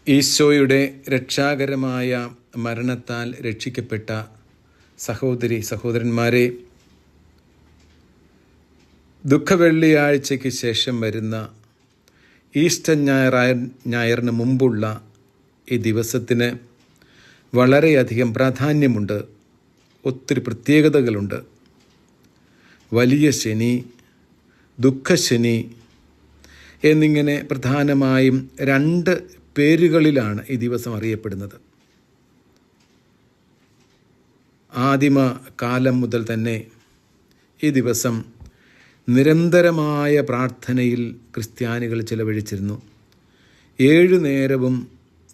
ഈശോയുടെ രക്ഷാകരമായ മരണത്താൽ രക്ഷിക്കപ്പെട്ട സഹോദരന്മാരെ, ദുഃഖവെള്ളിയാഴ്ചയ്ക്ക് ശേഷം വരുന്ന ഈസ്റ്റർ ഞായറിന് മുമ്പുള്ള ഈ ദിവസത്തിന് വളരെയധികം പ്രാധാന്യമുണ്ട്. ഒത്തിരി പ്രത്യേകതകളുണ്ട്. വലിയ ശനി, ദുഃഖശനി എന്നിങ്ങനെ പ്രധാനമായും 2 പേരുകളിലാണ് ഈ ദിവസം അറിയപ്പെടുന്നത്. ആദിമ കാലം മുതൽ തന്നെ ഈ ദിവസം നിരന്തരമായ പ്രാർത്ഥനയിൽ ക്രിസ്ത്യാനികൾ ചിലവഴിച്ചിരുന്നു. 7 നേരവും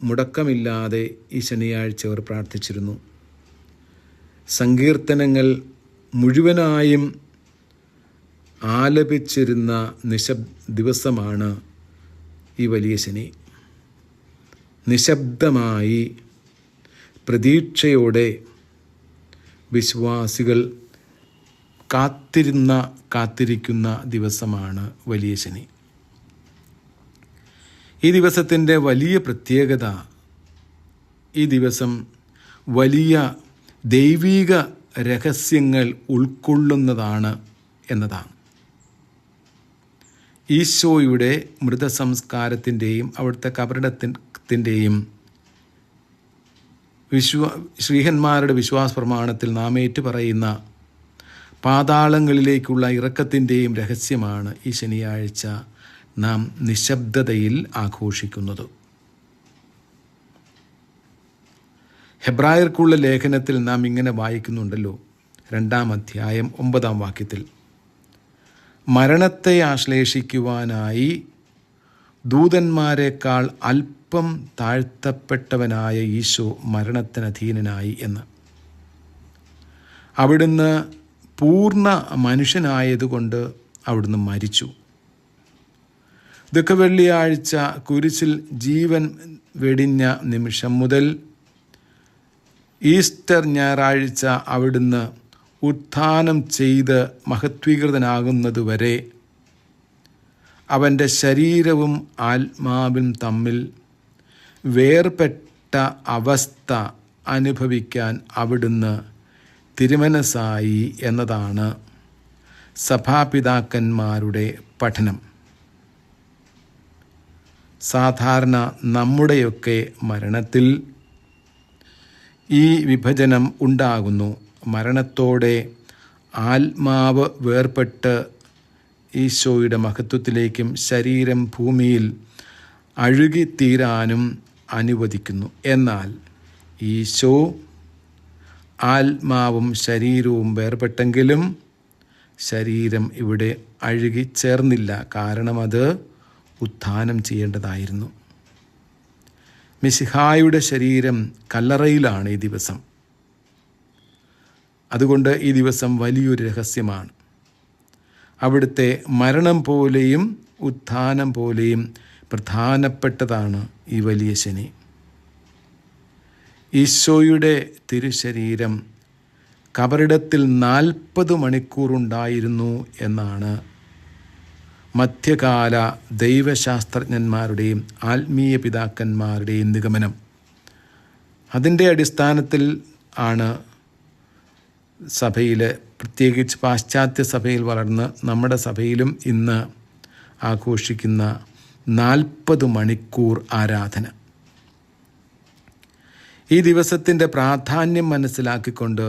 മുടക്കമില്ലാതെ ഈ ശനിയാഴ്ച അവർ പ്രാർത്ഥിച്ചിരുന്നു. സങ്കീർത്തനങ്ങൾ മുഴുവനായും ആലപിച്ചിരുന്ന ദിവസമാണ് ഈ വലിയ ശനി. നിശബ്ദമായി പ്രതീക്ഷയോടെ വിശ്വാസികൾ കാത്തിരിക്കുന്ന ദിവസമാണ് വലിയ ശനി. ഈ ദിവസത്തിൻ്റെ വലിയ പ്രത്യേകത, ഈ ദിവസം വലിയ ദൈവിക രഹസ്യങ്ങൾ ഉൾക്കൊള്ളുന്നതാണ് എന്നതാണ്. ഈശോയുടെ മൃതസംസ്കാരത്തിൻ്റെയും അവിടുത്തെ കബറിടത്തിൻ്റെയും ശ്രീഹന്മാരുടെ വിശ്വാസ പ്രമാണത്തിൽ നാം ഏറ്റുപറയുന്ന പാതാളങ്ങളിലേക്കുള്ള ഇറക്കത്തിൻ്റെയും രഹസ്യമാണ് ഈ ശനിയാഴ്ച നാം നിശബ്ദതയിൽ ആഘോഷിക്കുന്നത്. ഹെബ്രായർക്കുള്ള ലേഖനത്തിൽ നാം ഇങ്ങനെ വായിക്കുന്നുണ്ടല്ലോ, 2-ാം അധ്യായം 9-ാം വാക്യത്തിൽ, മരണത്തെ ആശ്ലേഷിക്കുവാനായി ദൂതന്മാരെക്കാൾ അല്പം താഴ്ത്തപ്പെട്ടവനായ ഈശോ മരണത്തിനധീനനായി എന്ന്. അവിടുന്ന് പൂർണ്ണ മനുഷ്യനായതുകൊണ്ട് അവിടുന്ന് മരിച്ചു. ദുഃഖവെള്ളിയാഴ്ച കുരിശിൽ ജീവൻ വെടിഞ്ഞ നിമിഷം മുതൽ ഈസ്റ്റർ ഞായറാഴ്ച അവിടുന്ന് ഉത്ഥാനം ചെയ്ത് മഹത്വീകൃതനാകുന്നതുവരെ അവൻ്റെ ശരീരവും ആത്മാവും തമ്മിൽ വേർപെട്ട അവസ്ഥ അനുഭവിക്കാൻ അവിടുന്ന് തിരുമനസ്സായി എന്നതാണ് സഭാപിതാക്കന്മാരുടെ പഠനം. സാധാരണ നമ്മുടെയൊക്കെ മരണത്തിൽ ഈ വിഭജനം ഉണ്ടാകുന്നു. മരണത്തോടെ ആത്മാവ് വേർപെട്ട് ഈശോയുടെ മഹത്വത്തിലേക്കും ശരീരം ഭൂമിയിൽ അഴുകിത്തീരാനും അനുവദിക്കുന്നു. എന്നാൽ ഈശോ ആത്മാവും ശരീരവും വേർപെട്ടെങ്കിലും ശരീരം ഇവിടെ അഴുകിച്ചേർന്നില്ല. കാരണം അത് ഉത്ഥാനം ചെയ്യേണ്ടതായിരുന്നു. മിശിഹായുടെ ശരീരം കല്ലറയിലാണ് ഈ ദിവസം. അതുകൊണ്ട് ഈ ദിവസം വലിയൊരു രഹസ്യമാണ്. അവിടുത്തെ മരണം പോലെയും ഉത്ഥാനം പോലെയും പ്രധാനപ്പെട്ടതാണ് ഈ വലിയ ശനി. ഈശോയുടെ തിരുശരീരം കബറിടത്തിൽ 40 മണിക്കൂറുണ്ടായിരുന്നു എന്നാണ് മധ്യകാല ദൈവശാസ്ത്രജ്ഞന്മാരുടെയും ആത്മീയ പിതാക്കന്മാരുടെയും നിഗമനം. അതിൻ്റെ അടിസ്ഥാനത്തിൽ ആണ് സഭയിൽ, പ്രത്യേകിച്ച് പാശ്ചാത്യ സഭയിൽ വളർന്ന് നമ്മുടെ സഭയിലും ഇന്ന് ആഘോഷിക്കുന്ന 40 മണിക്കൂർ ആരാധന. ഈ ദിവസത്തിൻ്റെ പ്രാധാന്യം മനസ്സിലാക്കിക്കൊണ്ട്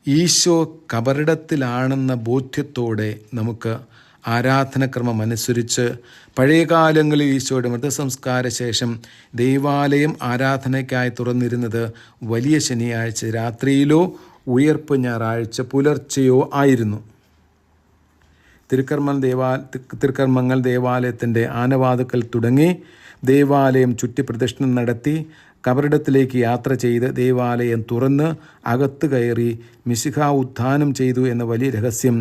ഈശോ കബറിടത്തിലാണെന്ന ബോധ്യത്തോടെ നമുക്ക് ആരാധനക്രമം അനുസരിച്ച് പഴയകാലങ്ങളിൽ ഈശോയുടെ മൃതസംസ്കാര ശേഷം ദൈവാലയം ആരാധനയ്ക്കായി തുറന്നിരുന്നത് വലിയ ശനിയാഴ്ച രാത്രിയിലോ ഉയർപ്പ് ഞായറാഴ്ച പുലർച്ചെയോ ആയിരുന്നു. തിരുക്കർമ്മങ്ങൾ ദേവാലയത്തിൻ്റെ ആനവാതുക്കൽ തുടങ്ങി ദേവാലയം ചുറ്റി പ്രദക്ഷിണം നടത്തി കബറിടത്തിലേക്ക് യാത്ര ചെയ്ത് ദേവാലയം തുറന്ന് അകത്ത് കയറി മിശിഹ ഉത്ഥാനം ചെയ്തു എന്ന വലിയ രഹസ്യം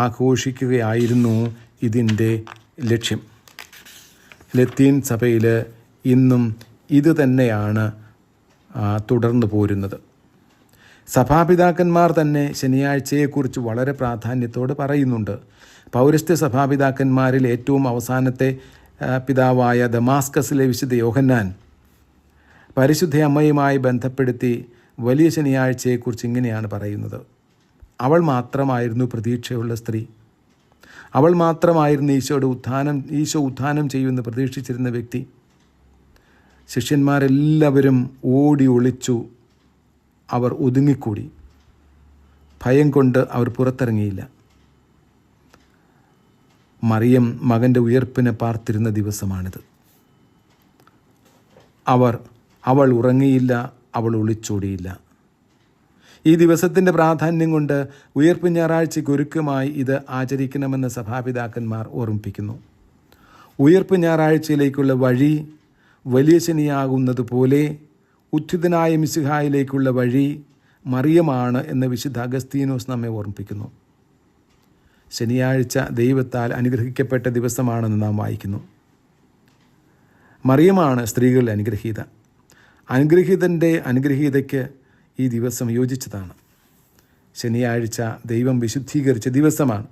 ആഘോഷിക്കുകയായിരുന്നു ഇതിൻ്റെ ലക്ഷ്യം. ലത്തീൻ സഭയിൽ ഇന്നും ഇത് തന്നെയാണ് തുടർന്നു പോരുന്നത്. സഭാപിതാക്കന്മാർ തന്നെ ശനിയാഴ്ചയെക്കുറിച്ച് വളരെ പ്രാധാന്യത്തോടെ പറയുന്നുണ്ട്. പൗരസ്ത്യ സഭാപിതാക്കന്മാരിൽ ഏറ്റവും അവസാനത്തെ പിതാവായ ദമാസ്കസിലെ വിശുദ്ധ യോഹന്നാൻ പരിശുദ്ധ അമ്മയുമായി ബന്ധപ്പെടുത്തി വലിയ ശനിയാഴ്ചയെക്കുറിച്ച് ഇങ്ങനെയാണ് പറയുന്നത്. അവൾ മാത്രമായിരുന്നു പ്രതീക്ഷയുള്ള സ്ത്രീ. അവൾ മാത്രമായിരുന്നു ഈശോ ഉത്ഥാനം ചെയ്യുമെന്ന് പ്രതീക്ഷിച്ചിരുന്ന വ്യക്തി. ശിഷ്യന്മാരെല്ലാവരും ഓടി ഒളിച്ചു. അവർ ഒതുങ്ങിക്കൂടി. ഭയം കൊണ്ട് അവർ പുറത്തിറങ്ങിയില്ല. മറിയം മകൻ്റെ ഉയർപ്പിനെ പാർത്തിരുന്ന ദിവസമാണിത്. അവൾ ഉറങ്ങിയില്ല, അവൾ ഒളിച്ചോടിയില്ല. ഈ ദിവസത്തിൻ്റെ പ്രാധാന്യം കൊണ്ട് ഉയർപ്പ് ഞായറാഴ്ചയ്ക്ക് ഒരുക്കമായി ഇത് ആചരിക്കണമെന്ന് സഭാപിതാക്കന്മാർ ഓർമ്മിപ്പിക്കുന്നു. ഉയർപ്പ് ഞായറാഴ്ചയിലേക്കുള്ള വഴി വലിയ ശനിയാകുന്നത് പോലെ ഉത്ഥിതനായ മിശിഹായിലേക്കുള്ള വഴി മറിയമാണ് എന്ന് വിശുദ്ധ അഗസ്തീനോസ് നമ്മെ ഓർമ്മിപ്പിക്കുന്നു. ശനിയാഴ്ച ദൈവത്താൽ അനുഗ്രഹിക്കപ്പെട്ട ദിവസമാണെന്ന് നാം വായിക്കുന്നു. മറിയമാണ് സ്ത്രീകളിൽ അനുഗ്രഹീത. അനുഗ്രഹീതൻ്റെ അനുഗ്രഹീതയ്ക്ക് ഈ ദിവസം യോജിച്ചതാണ്. ശനിയാഴ്ച ദൈവം വിശുദ്ധീകരിച്ച ദിവസമാണ്.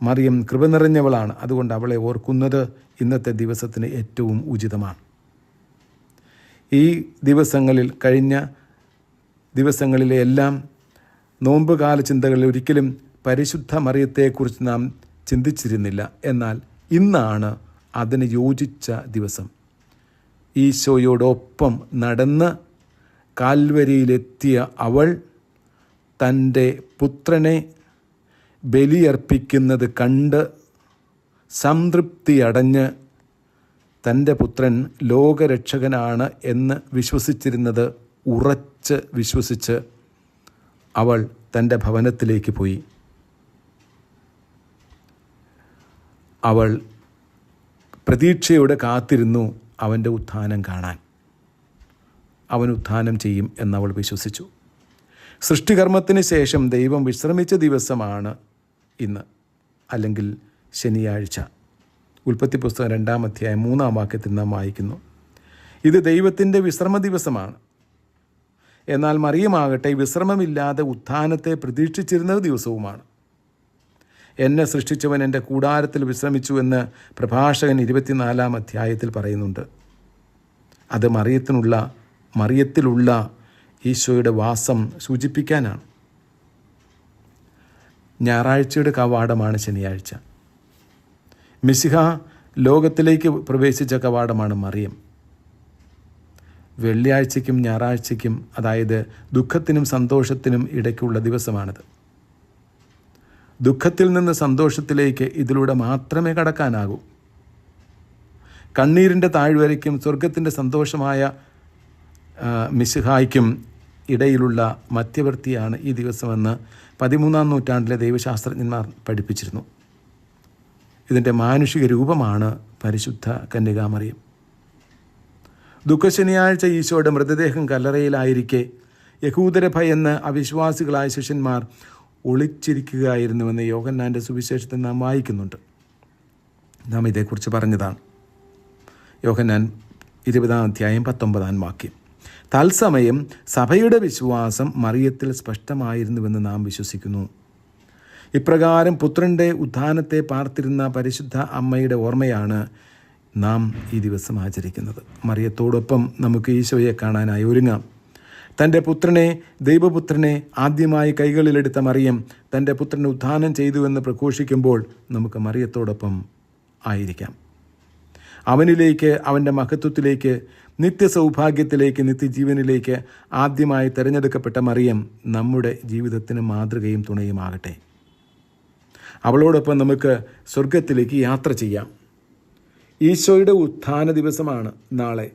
മറിയം കൃപ നിറഞ്ഞവളാണ്. അതുകൊണ്ട് അവളെ ഓർക്കുന്നത് ഇന്നത്തെ ദിവസത്തിന് ഏറ്റവും ഉചിതമാണ്. ഈ ദിവസങ്ങളിൽ, കഴിഞ്ഞ ദിവസങ്ങളിലെ എല്ലാം നോമ്പുകാല ചിന്തകളിൽ ഒരിക്കലും പരിശുദ്ധ മറിയത്തെക്കുറിച്ച് നാം ചിന്തിച്ചിരുന്നില്ല. എന്നാൽ ഇന്നാണ് അതിന് യോജിച്ച ദിവസം. ഈശോയോടൊപ്പം നടന്ന് കാൽവരിയിലെത്തിയ അവൾ തൻ്റെ പുത്രനെ ബലിയർപ്പിക്കുന്നത് കണ്ട് സംതൃപ്തിയടഞ്ഞ് തൻ്റെ പുത്രൻ ലോകരക്ഷകനാണ് എന്ന് വിശ്വസിച്ചിരുന്നത് ഉറച്ച് വിശ്വസിച്ച് അവൾ തൻ്റെ ഭവനത്തിലേക്ക് പോയി. അവൾ പ്രതീക്ഷയോടെ കാത്തിരുന്നു അവൻ്റെ ഉത്ഥാനം കാണാൻ. അവൻ ഉത്ഥാനം ചെയ്യും എന്നവൾ വിശ്വസിച്ചു. സൃഷ്ടികർമ്മത്തിന് ശേഷം ദൈവം വിശ്രമിച്ച ദിവസമാണ് ഇന്ന്, അല്ലെങ്കിൽ ശനിയാഴ്ച. ഉൽപ്പത്തി പുസ്തകം 2-ാം അധ്യായം 3-ാം വാക്യത്തിൽ നാം വായിക്കുന്നു, ഇത് ദൈവത്തിൻ്റെ വിശ്രമ ദിവസമാണ്. എന്നാൽ മറിയമാകട്ടെ വിശ്രമമില്ലാതെ ഉത്ഥാനത്തെ പ്രതീക്ഷിച്ചിരുന്ന ദിവസവുമാണ്. എന്നെ സൃഷ്ടിച്ചവൻ എൻ്റെ കൂടാരത്തിൽ വിശ്രമിച്ചു എന്ന് പ്രഭാഷകൻ 24-ാം അധ്യായത്തിൽ പറയുന്നുണ്ട്. അത് മറിയത്തിലുള്ള ഈശോയുടെ വാസം സൂചിപ്പിക്കാനാണ്. ഞായറാഴ്ചയുടെ കവാടമാണ് ശനിയാഴ്ച. മിശിഹ ലോകത്തിലേക്ക് പ്രവേശിച്ച കവാടമാണ് മറിയം. വെള്ളിയാഴ്ചയ്ക്കും ഞായറാഴ്ചയ്ക്കും, അതായത് ദുഃഖത്തിനും സന്തോഷത്തിനും ഇടയ്ക്കുള്ള ദിവസമാണിത്. ദുഃഖത്തിൽ നിന്ന് സന്തോഷത്തിലേക്ക് ഇതിലൂടെ മാത്രമേ കടക്കാനാകൂ. കണ്ണീരിൻ്റെ താഴ്വരയ്ക്കും സ്വർഗത്തിൻ്റെ സന്തോഷമായ മിശിഹായ്ക്കും ഇടയിലുള്ള മധ്യവർത്തിയാണ് ഈ ദിവസമെന്ന് 13-ാം നൂറ്റാണ്ടിലെ ദൈവശാസ്ത്രജ്ഞന്മാർ പഠിപ്പിച്ചിരുന്നു. ഇതിൻ്റെ മാനുഷിക രൂപമാണ് പരിശുദ്ധ കന്യകാമറിയം. ദുഃഖശനിയാഴ്ച ഈശോയുടെ മൃതദേഹം കല്ലറയിലായിരിക്കെ യഹൂദരെ ഭയന്ന് അവിശ്വാസികളായ ശിഷ്യന്മാർ ഒളിച്ചിരിക്കുകയായിരുന്നുവെന്ന് യോഹന്നാൻ്റെ സുവിശേഷത്തിൽ നാം വായിക്കുന്നുണ്ട്. നാം ഇതേക്കുറിച്ച് പറഞ്ഞതാണ്. യോഹന്നാൻ 20-ാം അധ്യായം 19-ാം വാക്യം. തത്സമയം സഭയുടെ വിശ്വാസം മറിയത്തിൽ സ്പഷ്ടമായിരുന്നുവെന്ന് നാം വിശ്വസിക്കുന്നു. ഇപ്രകാരം പുത്രൻ്റെ ഉത്ഥാനത്തെ പാർത്തിരുന്ന പരിശുദ്ധ അമ്മയുടെ ഓർമ്മയാണ് നാം ഈ ദിവസം ആചരിക്കുന്നത്. മറിയത്തോടൊപ്പം നമുക്ക് ഈശോയെ കാണാനായി ഒരുങ്ങാം. തൻ്റെ പുത്രനെ, ദൈവപുത്രനെ ആദ്യമായി കൈകളിലെടുത്ത മറിയം തൻ്റെ പുത്രനെ ഉത്ഥാനം ചെയ്തുവെന്ന് പ്രഘോഷിക്കുമ്പോൾ നമുക്ക് മറിയത്തോടൊപ്പം ആയിരിക്കാം. അവനിലേക്ക്, അവൻ്റെ മഹത്വത്തിലേക്ക്, നിത്യസൗഭാഗ്യത്തിലേക്ക്, നിത്യജീവനിലേക്ക് ആദ്യമായി തിരഞ്ഞെടുക്കപ്പെട്ട മറിയം നമ്മുടെ ജീവിതത്തിന് മാതൃകയും തുണയുമാകട്ടെ. അവളോടൊപ്പം നമുക്ക് സ്വർഗത്തിലേക്ക് യാത്ര ചെയ്യാം. ഈശോയുടെ ഉത്ഥാന ദിവസമാണ് നാളെ.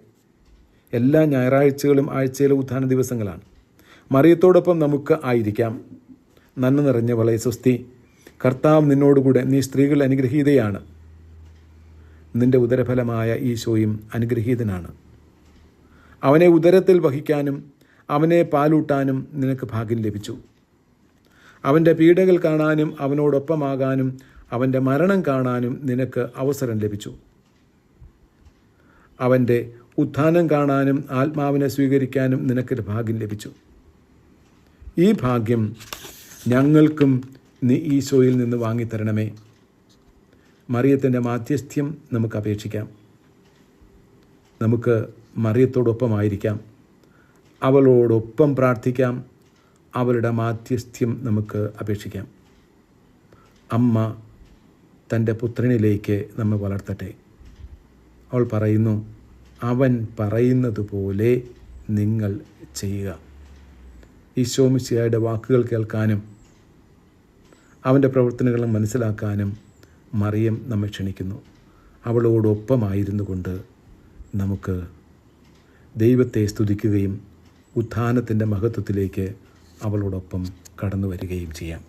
എല്ലാ ഞായറാഴ്ചകളും ആഴ്ചയിലെ ഉത്ഥാന ദിവസങ്ങളാണ്. മറിയത്തോടൊപ്പം നമുക്ക് ആയിരിക്കാം. നന്മ നിറഞ്ഞവളെ സ്വസ്തി, കർത്താവ് നിന്നോടുകൂടെ, നീ സ്ത്രീകൾ അനുഗ്രഹീതയാണ്. നിന്റെ ഉദരഫലമായ ഈശോയും അനുഗ്രഹീതനാണ്. അവനെ ഉദരത്തിൽ വഹിക്കാനും അവനെ പാലൂട്ടാനും നിനക്ക് ഭാഗ്യം ലഭിച്ചു. അവൻ്റെ പീഡകൾ കാണാനും അവനോടൊപ്പമാകാനും അവൻ്റെ മരണം കാണാനും നിനക്ക് അവസരം ലഭിച്ചു. അവൻ്റെ ഉത്ഥാനം കാണാനും ആത്മാവിനെ സ്വീകരിക്കാനും നിനക്കൊരു ഭാഗ്യം ലഭിച്ചു. ഈ ഭാഗ്യം ഞങ്ങൾക്കും നീ ഈശോയിൽ നിന്ന് വാങ്ങിത്തരണമേ. മറിയത്തിൻ്റെ മാധ്യസ്ഥ്യം നമുക്ക് അപേക്ഷിക്കാം. നമുക്ക് മറിയത്തോടൊപ്പമായിരിക്കാം, അവളോടൊപ്പം പ്രാർത്ഥിക്കാം, അവളുടെ മാധ്യസ്ഥ്യം നമുക്ക് അപേക്ഷിക്കാം. അമ്മ തൻ്റെ പുത്രനിലേക്ക് നമ്മെ വളർത്തട്ടെ. അവൾ പറയുന്നു, അവൻ പറയുന്നത് പോലെ നിങ്ങൾ ചെയ്യുക. ഈശോ മിശിഹായുടെ വാക്കുകൾ കേൾക്കാനും അവൻ്റെ പ്രവർത്തനങ്ങൾ മനസ്സിലാക്കാനും മറിയം നമ്മെ ക്ഷണിക്കുന്നു. അവളോടൊപ്പമായിരുന്നു കൊണ്ട് നമുക്ക് ദൈവത്തെ സ്തുതിക്കുകയും ഉത്ഥാനത്തിൻ്റെ മഹത്വത്തിലേക്ക് അവളോടൊപ്പം കടന്നു വരികയും ചെയ്യാം.